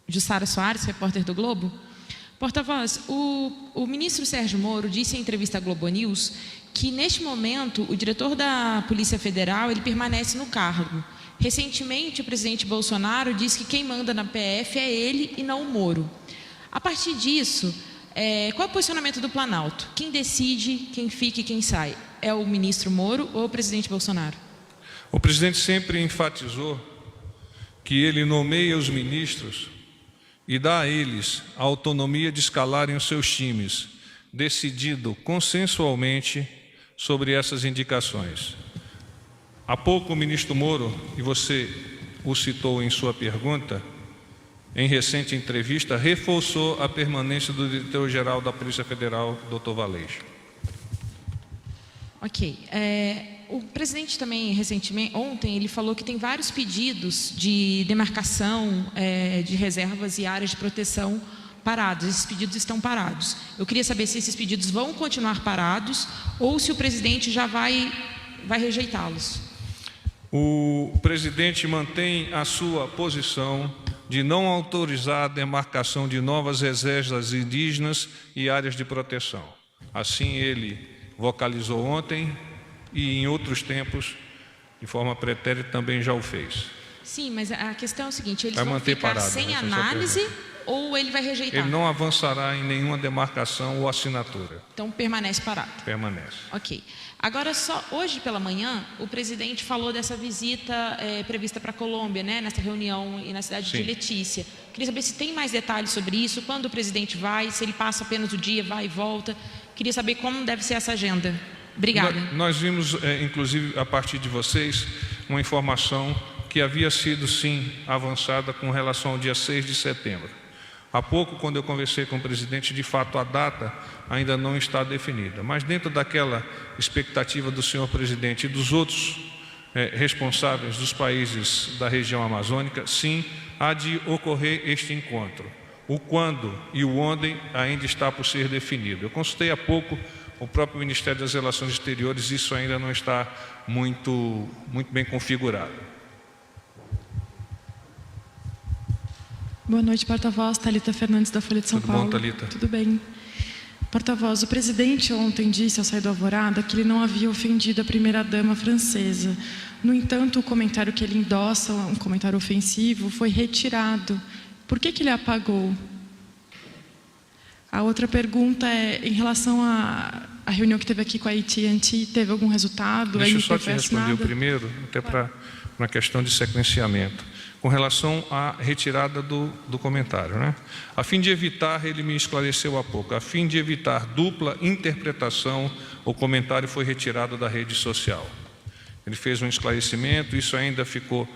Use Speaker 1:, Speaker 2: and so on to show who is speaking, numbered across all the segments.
Speaker 1: Jussara Soares, repórter do Globo. Porta-voz, o ministro Sérgio Moro disse em entrevista à Globo News que, neste momento, o diretor da Polícia Federal ele permanece no cargo. Recentemente, o presidente Bolsonaro disse que quem manda na PF é ele e não o Moro. A partir disso, qual é o posicionamento do Planalto? Quem decide quem fica e quem sai? É o ministro Moro ou o presidente Bolsonaro?
Speaker 2: O presidente sempre enfatizou que ele nomeia os ministros e dá a eles a autonomia de escalarem os seus times, decidido consensualmente sobre essas indicações. Há pouco o ministro Moro, e você o citou em sua pergunta, em recente entrevista, reforçou a permanência do diretor-geral da Polícia Federal, Dr. Valeixo.
Speaker 1: Ok. O presidente também, recentemente, ontem, ele falou que tem vários pedidos de demarcação de reservas e áreas de proteção parados. Esses pedidos estão parados. Eu queria saber se esses pedidos vão continuar parados ou se o presidente já vai rejeitá-los.
Speaker 2: O presidente mantém a sua posição de não autorizar a demarcação de novas reservas indígenas e áreas de proteção. Assim ele vocalizou ontem e em outros tempos, de forma pretérita, também já o fez.
Speaker 1: Sim, mas a questão é o seguinte, eles
Speaker 2: vai
Speaker 1: vão
Speaker 2: manter
Speaker 1: ficar
Speaker 2: parado,
Speaker 1: sem análise ou ele vai rejeitar?
Speaker 2: Ele não avançará em nenhuma demarcação ou assinatura.
Speaker 1: Então permanece parado?
Speaker 2: Permanece.
Speaker 1: Ok. Agora, só hoje pela manhã, o presidente falou dessa visita prevista para a Colômbia, né, nessa reunião e na cidade
Speaker 2: Sim.
Speaker 1: de Letícia. Queria saber se tem mais detalhes sobre isso, quando o presidente vai, se ele passa apenas o dia, vai e volta. Queria saber como deve ser essa agenda. Obrigada.
Speaker 2: Nós vimos, inclusive, a partir de vocês, uma informação que havia sido, sim, avançada com relação ao dia 6 de setembro. Há pouco, quando eu conversei com o presidente, de fato, a data ainda não está definida. Mas dentro daquela expectativa do senhor presidente e dos outros responsáveis dos países da região amazônica, sim, há de ocorrer este encontro. O quando e o onde ainda está por ser definido. Eu consultei há pouco o próprio Ministério das Relações Exteriores, isso ainda não está muito bem configurado.
Speaker 3: Boa noite, porta-voz. Thalita Fernandes, da Folha de São Paulo.
Speaker 2: Tudo bom, Thalita?
Speaker 3: Tudo bem. Porta-voz, o presidente ontem disse ao sair do Alvorada que ele não havia ofendido a primeira-dama francesa. No entanto, o comentário que ele endossa, um comentário ofensivo, foi retirado. Por que ele apagou? A outra pergunta é em relação à reunião que teve aqui com a AT&T, teve algum resultado?
Speaker 2: Deixa eu só te responder o primeiro, até para uma questão de sequenciamento. Com relação à retirada do comentário, né? A fim de evitar, ele me esclareceu há pouco, a fim de evitar dupla interpretação, o comentário foi retirado da rede social. Ele fez um esclarecimento, isso ainda ficou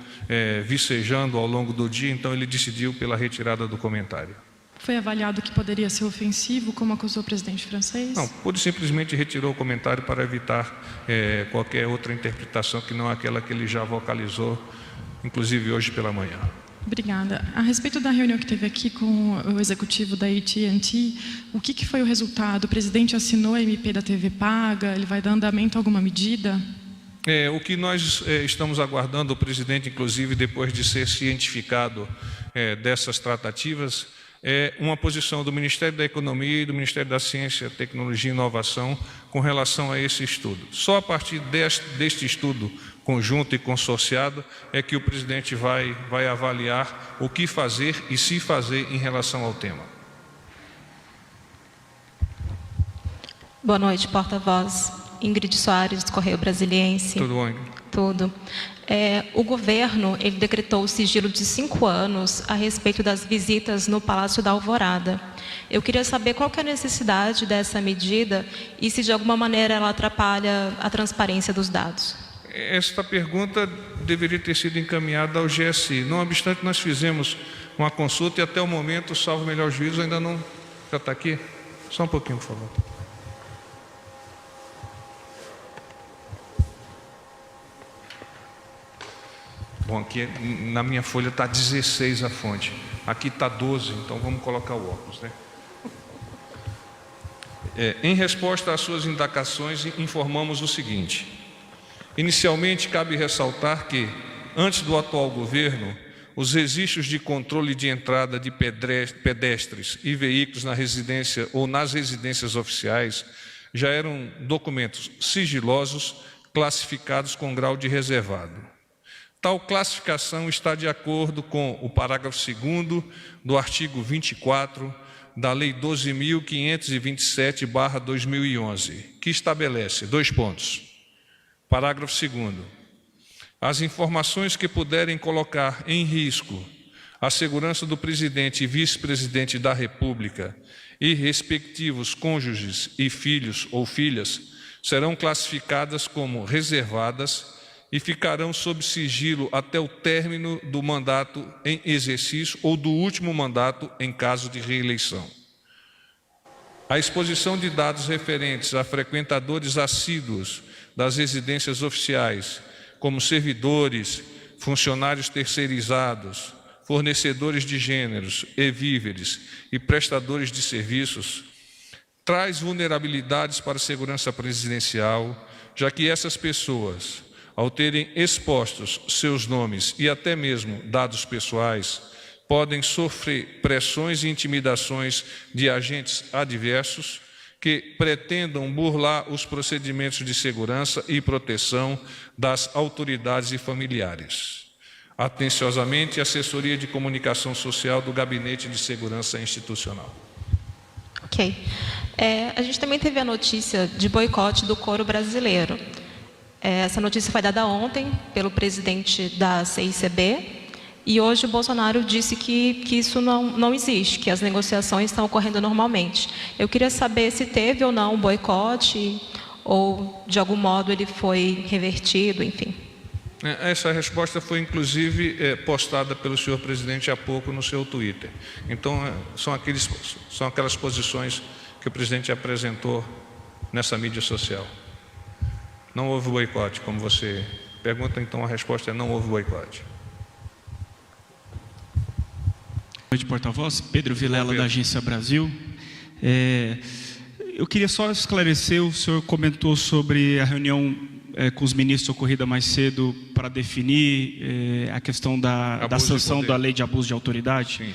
Speaker 2: vicejando ao longo do dia, então ele decidiu pela retirada do comentário.
Speaker 3: Foi avaliado que poderia ser ofensivo, como acusou o presidente francês?
Speaker 2: Não, pura e simplesmente retirou o comentário para evitar qualquer outra interpretação que não aquela que ele já vocalizou, inclusive hoje pela manhã.
Speaker 3: Obrigada. A respeito da reunião que teve aqui com o executivo da AT&T, o que foi o resultado? O presidente assinou a MP da TV Paga? Ele vai dar andamento a alguma medida?
Speaker 2: O que nós estamos aguardando, o presidente, inclusive, depois de ser cientificado dessas tratativas, é uma posição do Ministério da Economia e do Ministério da Ciência, Tecnologia e Inovação com relação a esse estudo. Só a partir deste estudo conjunto e consorciado é que o presidente vai avaliar o que fazer e se fazer em relação ao tema.
Speaker 4: Boa noite, porta-voz. Ingrid Soares, do Correio Brasiliense.
Speaker 2: Tudo bom, Ingrid?
Speaker 4: Tudo. O governo ele decretou o sigilo de 5 anos a respeito das visitas no Palácio da Alvorada. Eu queria saber qual que é a necessidade dessa medida e se de alguma maneira ela atrapalha a transparência dos dados.
Speaker 2: Esta pergunta deveria ter sido encaminhada ao GSI. Não obstante, nós fizemos uma consulta e até o momento, salvo o melhor juízo, ainda não... Já está aqui? Só um pouquinho, por favor. Bom, aqui na minha folha está 16 a fonte. Aqui está 12, então vamos colocar o óculos, né? Em resposta às suas indagações, informamos o seguinte. Inicialmente, cabe ressaltar que, antes do atual governo, os registros de controle de entrada de pedestres e veículos na residência ou nas residências oficiais já eram documentos sigilosos classificados com grau de reservado. Tal classificação está de acordo com o parágrafo 2º do artigo 24 da Lei 12.527/2011, que estabelece, 2 pontos. Parágrafo 2º. As informações que puderem colocar em risco a segurança do presidente e vice-presidente da República e respectivos cônjuges e filhos ou filhas serão classificadas como reservadas e ficarão sob sigilo até o término do mandato em exercício ou do último mandato em caso de reeleição. A exposição de dados referentes a frequentadores assíduos das residências oficiais, como servidores, funcionários terceirizados, fornecedores de gêneros e víveres e prestadores de serviços, traz vulnerabilidades para a segurança presidencial, já que essas pessoas, ao terem expostos seus nomes e até mesmo dados pessoais, podem sofrer pressões e intimidações de agentes adversos que pretendam burlar os procedimentos de segurança e proteção das autoridades e familiares. Atenciosamente, Assessoria de Comunicação Social do Gabinete de Segurança Institucional.
Speaker 4: Ok. A gente também teve a notícia de boicote do coro brasileiro. Essa notícia foi dada ontem pelo presidente da CICB e hoje o Bolsonaro disse que isso não existe, que as negociações estão ocorrendo normalmente. Eu queria saber se teve ou não um boicote ou, de algum modo, ele foi revertido, enfim.
Speaker 2: Essa resposta foi, inclusive, postada pelo senhor presidente há pouco no seu Twitter. Então, são aquelas posições que o presidente apresentou nessa mídia social. Não houve boicote, como você pergunta, então a resposta é não houve boicote.
Speaker 5: Boa noite, porta-voz. Pedro Vilela, da Agência Brasil. Eu queria só esclarecer, o senhor comentou sobre a reunião com os ministros ocorrida mais cedo para definir a questão da sanção da lei de abuso de autoridade.
Speaker 2: Sim.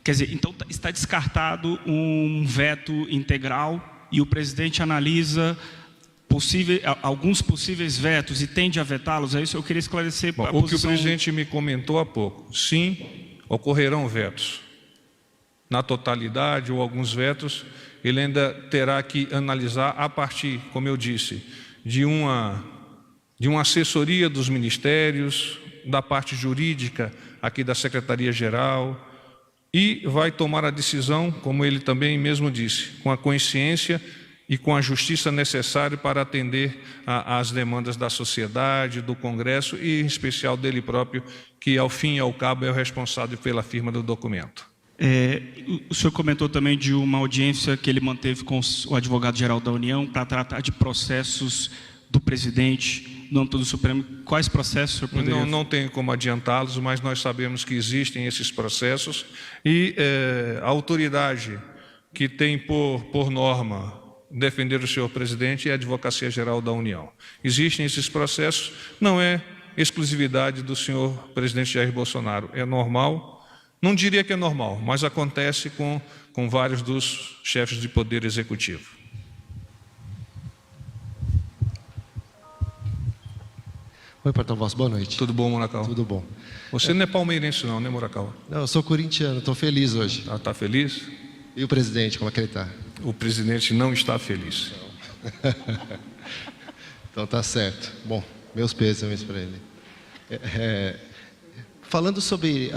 Speaker 5: Quer dizer, então está descartado um veto integral e o presidente analisa alguns possíveis vetos e tende a vetá-los. É isso que eu queria esclarecer.
Speaker 2: Bom, o que o presidente me comentou há pouco, sim, ocorrerão vetos. Na totalidade ou alguns vetos, ele ainda terá que analisar a partir, como eu disse, de uma assessoria dos ministérios, da parte jurídica aqui da Secretaria-Geral, e vai tomar a decisão, como ele também mesmo disse, com a consciência e com a justiça necessária para atender às demandas da sociedade, do Congresso e, em especial, dele próprio, que, ao fim e ao cabo, é o responsável pela firma do documento.
Speaker 5: O senhor comentou também de uma audiência que ele manteve com o advogado-geral da União para tratar de processos do presidente no âmbito do Supremo. Quais processos o senhor poderia...
Speaker 2: Não tenho como adiantá-los, mas nós sabemos que existem esses processos e a autoridade que tem por norma defender o senhor presidente é a Advocacia Geral da União. Existem esses processos, não é exclusividade do senhor presidente Jair Bolsonaro, é normal, não diria que é normal, mas acontece com vários dos chefes de poder executivo.
Speaker 6: Oi, porta-voz, boa noite.
Speaker 2: Tudo bom, Moracal?
Speaker 6: Tudo bom.
Speaker 2: Você não é palmeirense não, né, Moracal?
Speaker 6: Não, eu sou corintiano, estou feliz hoje.
Speaker 2: Está feliz?
Speaker 6: E o presidente, como é que ele está?
Speaker 2: O presidente não está feliz.
Speaker 6: Então tá certo. Bom, meus pêsames para ele. Falando sobre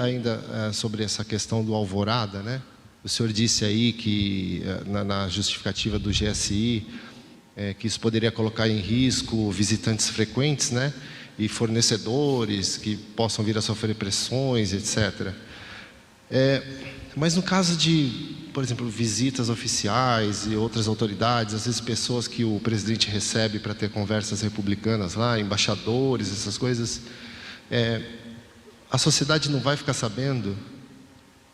Speaker 6: essa questão do Alvorada, né? O senhor disse aí que na justificativa do GSI que isso poderia colocar em risco visitantes frequentes, né? E fornecedores que possam vir a sofrer pressões, etc. Mas no caso de, por exemplo, visitas oficiais e outras autoridades, às vezes pessoas que o presidente recebe para ter conversas republicanas lá, embaixadores, essas coisas, a sociedade não vai ficar sabendo?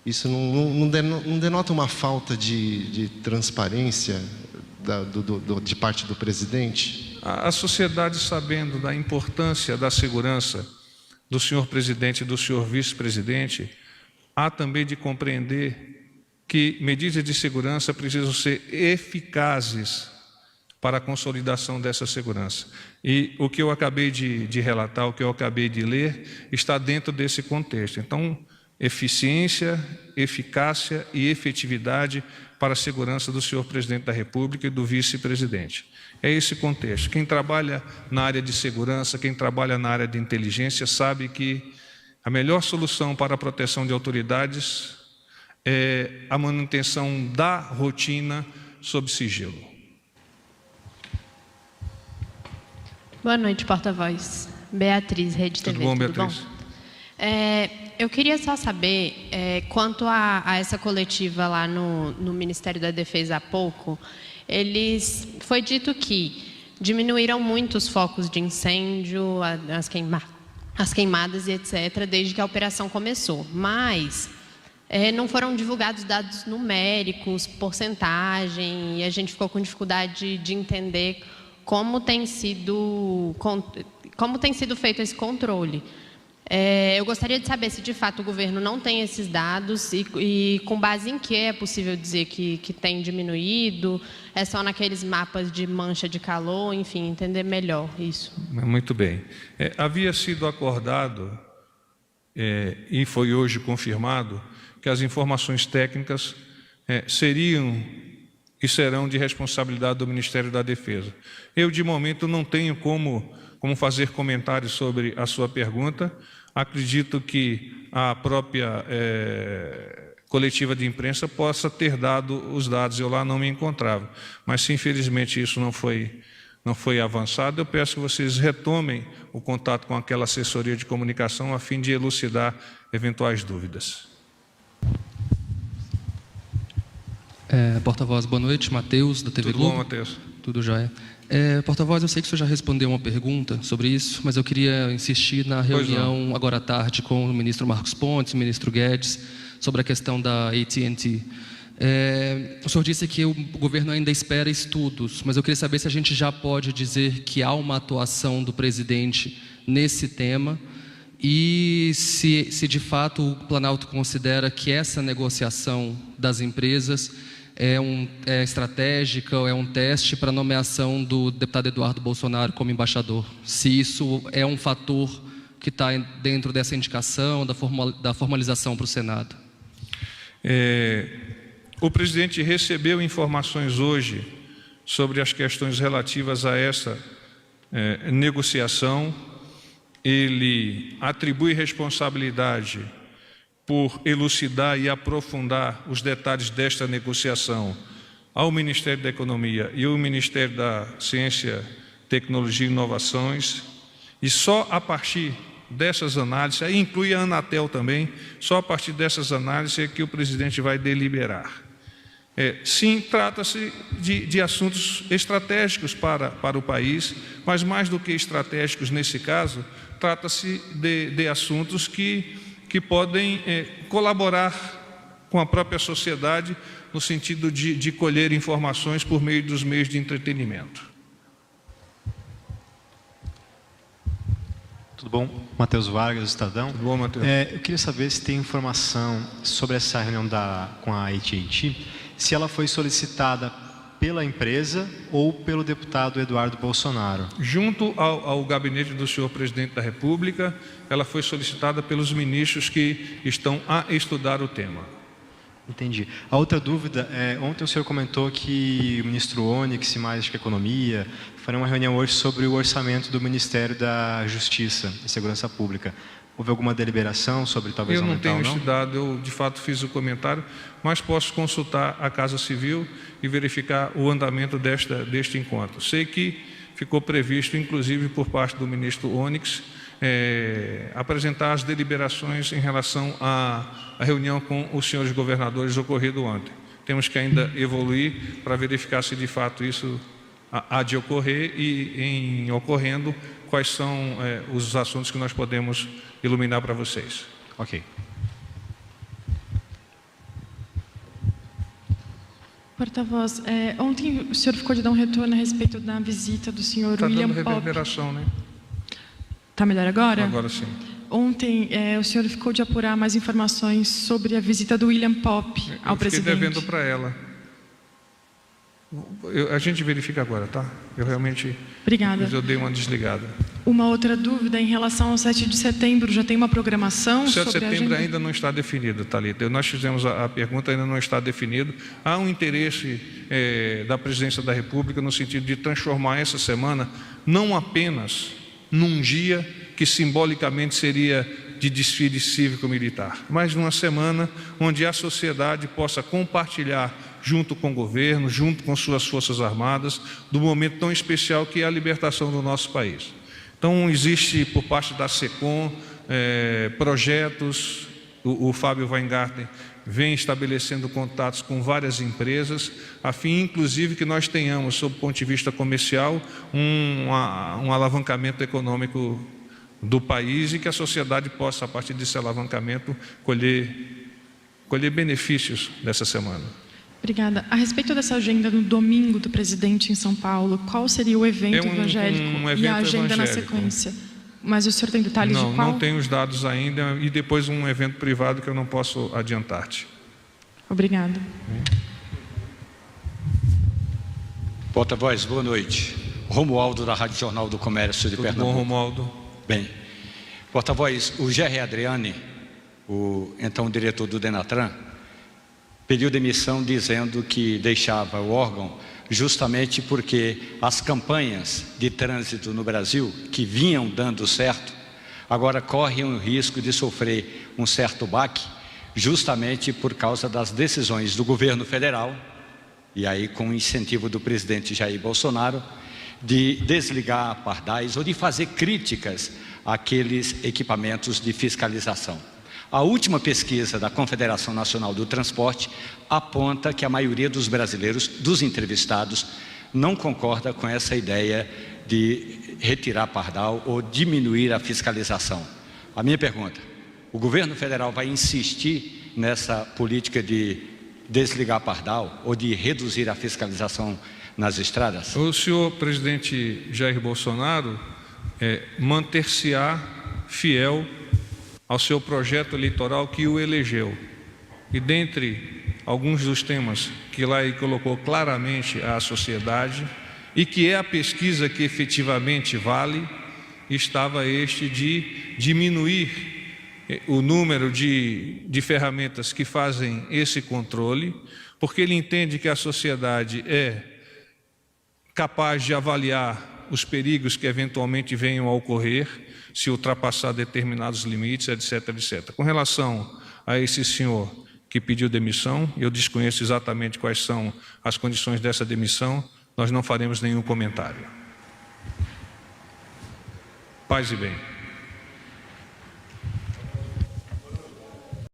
Speaker 6: Isso não denota uma falta de transparência de parte do presidente?
Speaker 2: A sociedade, sabendo da importância da segurança do senhor presidente e do senhor vice-presidente, há também de compreender que medidas de segurança precisam ser eficazes para a consolidação dessa segurança. E o que eu acabei de relatar, o que eu acabei de ler, está dentro desse contexto. Então, eficiência, eficácia e efetividade para a segurança do senhor presidente da República e do vice-presidente. É esse contexto. Quem trabalha na área de segurança, quem trabalha na área de inteligência, sabe que a melhor solução para a proteção de autoridades é a manutenção da rotina sob sigilo.
Speaker 7: Boa noite, porta-voz. Beatriz, Rede TV.
Speaker 2: Tudo bom, Beatriz?
Speaker 7: Eu queria só saber, quanto a essa coletiva lá no Ministério da Defesa há pouco, foi dito que diminuíram muito os focos de incêndio, as queimadas e etc., desde que a operação começou. Mas não foram divulgados dados numéricos, porcentagem, e a gente ficou com dificuldade de entender como tem sido feito esse controle. Eu gostaria de saber se, de fato, o governo não tem esses dados e com base em que é possível dizer que tem diminuído, é só naqueles mapas de mancha de calor, enfim, entender melhor isso.
Speaker 2: Muito bem. Havia sido acordado, e foi hoje confirmado, que as informações técnicas seriam e serão de responsabilidade do Ministério da Defesa. Eu, de momento, não tenho como fazer comentários sobre a sua pergunta. Acredito que a própria coletiva de imprensa possa ter dado os dados. Eu lá não me encontrava. Mas, se infelizmente isso não foi avançado, eu peço que vocês retomem o contato com aquela assessoria de comunicação a fim de elucidar eventuais dúvidas.
Speaker 8: Porta-voz, boa noite. Matheus, da TV Globo.
Speaker 2: Tudo bom, Matheus?
Speaker 8: Tudo jóia. Porta-voz, eu sei que o senhor já respondeu uma pergunta sobre isso, mas eu queria insistir na reunião agora à tarde com o ministro Marcos Pontes, o ministro Guedes, sobre a questão da AT&T. O senhor disse que o governo ainda espera estudos, mas eu queria saber se a gente já pode dizer que há uma atuação do presidente nesse tema e se de fato o Planalto considera que essa negociação das empresas é estratégica ou é um teste para a nomeação do deputado Eduardo Bolsonaro como embaixador. Se isso é um fator que está dentro dessa indicação, da formalização para o Senado.
Speaker 2: O presidente recebeu informações hoje sobre as questões relativas a essa negociação. Ele atribui responsabilidade por elucidar e aprofundar os detalhes desta negociação ao Ministério da Economia e ao Ministério da Ciência, Tecnologia e Inovações, e só a partir dessas análises, aí inclui a Anatel também, só a partir dessas análises é que o presidente vai deliberar. Sim, trata-se de assuntos estratégicos para o país, mas mais do que estratégicos nesse caso, trata-se de assuntos que podem colaborar com a própria sociedade no sentido de colher informações por meio dos meios de entretenimento.
Speaker 9: Tudo bom? Matheus Vargas, do Estadão.
Speaker 2: Tudo bom, Matheus?
Speaker 9: Eu queria saber se tem informação sobre essa reunião com a AT&T, se ela foi solicitada pela empresa ou pelo deputado Eduardo Bolsonaro. Junto
Speaker 2: ao gabinete do senhor presidente da República, ela foi solicitada pelos ministros que estão a estudar o tema.
Speaker 9: Entendi. A outra dúvida ontem o senhor comentou que o ministro Onyx, mais que Economia, farão uma reunião hoje sobre o orçamento do Ministério da Justiça e Segurança Pública. Houve alguma deliberação sobre talvez aumentar ou não?
Speaker 2: Eu não tenho estudado, eu de fato fiz o comentário, mas posso consultar a Casa Civil e verificar o andamento deste encontro. Sei que ficou previsto, inclusive por parte do ministro Onyx, apresentar as deliberações em relação à reunião com os senhores governadores ocorrido ontem. Temos que ainda evoluir para verificar se de fato isso há de ocorrer e, em ocorrendo, quais são os assuntos que nós podemos iluminar para vocês.
Speaker 9: Ok.
Speaker 3: Porta-voz, ontem o senhor ficou de dar um retorno a respeito da visita do senhor William Popp.
Speaker 2: Está dando reverberação, né?
Speaker 3: Está melhor agora?
Speaker 2: Agora sim.
Speaker 3: ontem o senhor ficou de apurar mais informações sobre a visita do William Popp ao presidente.
Speaker 2: Eu fiquei devendo para ela. A gente verifica agora, tá? Eu realmente...
Speaker 3: Obrigada.
Speaker 2: Eu dei uma desligada.
Speaker 3: Uma outra dúvida em relação ao 7 de setembro, já tem uma programação sobre a agenda?
Speaker 2: 7 de setembro ainda não está definido, Thalita. Nós fizemos a pergunta, ainda não está definido. Há um interesse da Presidência da República no sentido de transformar essa semana não apenas num dia que simbolicamente seria de desfile cívico-militar, mas numa semana onde a sociedade possa compartilhar junto com o governo, junto com suas forças armadas, do momento tão especial que é a libertação do nosso país. Então, existe por parte da SECOM projetos, o Fábio Weingarten vem estabelecendo contatos com várias empresas, a fim, inclusive, que nós tenhamos, sob o ponto de vista comercial, um alavancamento econômico do país e que a sociedade possa, a partir desse alavancamento, colher benefícios dessa semana.
Speaker 3: Obrigada. A respeito dessa agenda no domingo do presidente em São Paulo, qual seria o evento evangélico
Speaker 2: evento
Speaker 3: e a agenda na sequência? Mas o senhor tem detalhes de qual?
Speaker 2: Não tenho os dados ainda e depois um evento privado que eu não posso adiantar-te.
Speaker 3: Obrigada.
Speaker 10: Porta-voz, boa noite. Romualdo, da Rádio Jornal do Comércio de Pernambuco.
Speaker 2: Tudo bom, Romualdo?
Speaker 10: Bem. Porta-voz, o Gerry Adriani, o então diretor do Denatran, pediu demissão dizendo que deixava o órgão justamente porque as campanhas de trânsito no Brasil, que vinham dando certo, agora correm o risco de sofrer um certo baque, justamente por causa das decisões do governo federal, e aí com o incentivo do presidente Jair Bolsonaro, de desligar pardais ou de fazer críticas àqueles equipamentos de fiscalização. A última pesquisa da Confederação Nacional do Transporte aponta que a maioria dos brasileiros, dos entrevistados, não concorda com essa ideia de retirar pardal ou diminuir a fiscalização. A minha pergunta, o governo federal vai insistir nessa política de desligar pardal ou de reduzir a fiscalização nas estradas?
Speaker 2: O senhor presidente Jair Bolsonaro manter-se-á fiel ao seu projeto eleitoral que o elegeu. E dentre alguns dos temas que lá ele colocou claramente à sociedade, e que é a pesquisa que efetivamente vale, estava este de diminuir o número de ferramentas que fazem esse controle, porque ele entende que a sociedade é capaz de avaliar os perigos que eventualmente venham a ocorrer, se ultrapassar determinados limites, etc, etc. Com relação a esse senhor que pediu demissão, eu desconheço exatamente quais são as condições dessa demissão, nós não faremos nenhum comentário. Paz e bem.